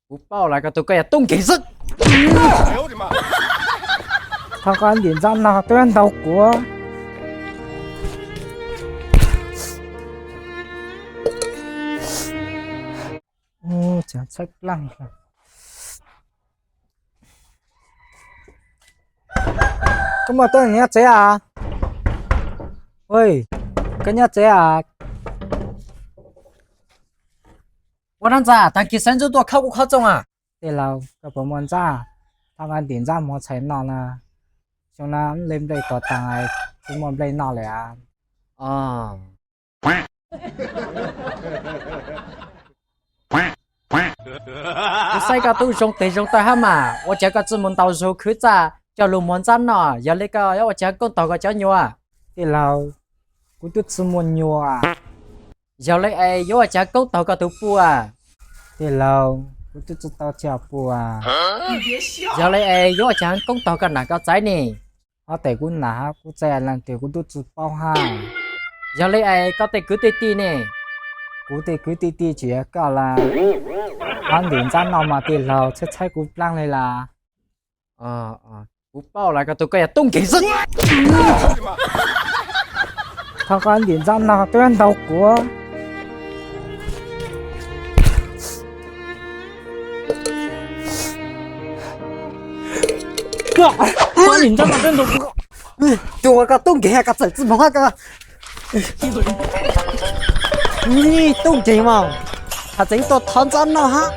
不报来个都给冻给死！哎呦我的妈！他赶点赞呐，断到国。chẳng trách lăng. Cái mà tôi nghe chế à? Ôi, cái nhà chế à? 我当咋？但给三周多考不考中啊？对了，cái bộ môn ra, thằng anh điểm ra một chạy nọ nè, cho nó lên đây có tăng ai, chúng mình lên nọ lại à? 哦。我世界都用地用大哈嘛，我这个专门到时候去咋，叫龙门阵喏，要那个要我这个到个叫牛啊， Thế là, cũng tôi chỉ muốn nhiều à? 要那哎要我这个到个都不啊， Thế là, cũng tôi chỉ tao chào bùa à? 要那哎要我这个到个哪个仔呢？ Ở đây cũng nã, cũng chạy lần thì cũng tôi chỉ bao ha. 要那哎搞得cứ滴呢， Cũng thì cứ tí tí chỉ có là anh điểm ra nó mà thì là chắc chắc cũng lăng này là 不报来个都给冻给死！ thằng anh điểm ra nó tuyên đầu của. Anh điểm ra nó tuyên đầu của. 我个冻给个仔子么个？你冻给嘛？他真多讨厌了哈！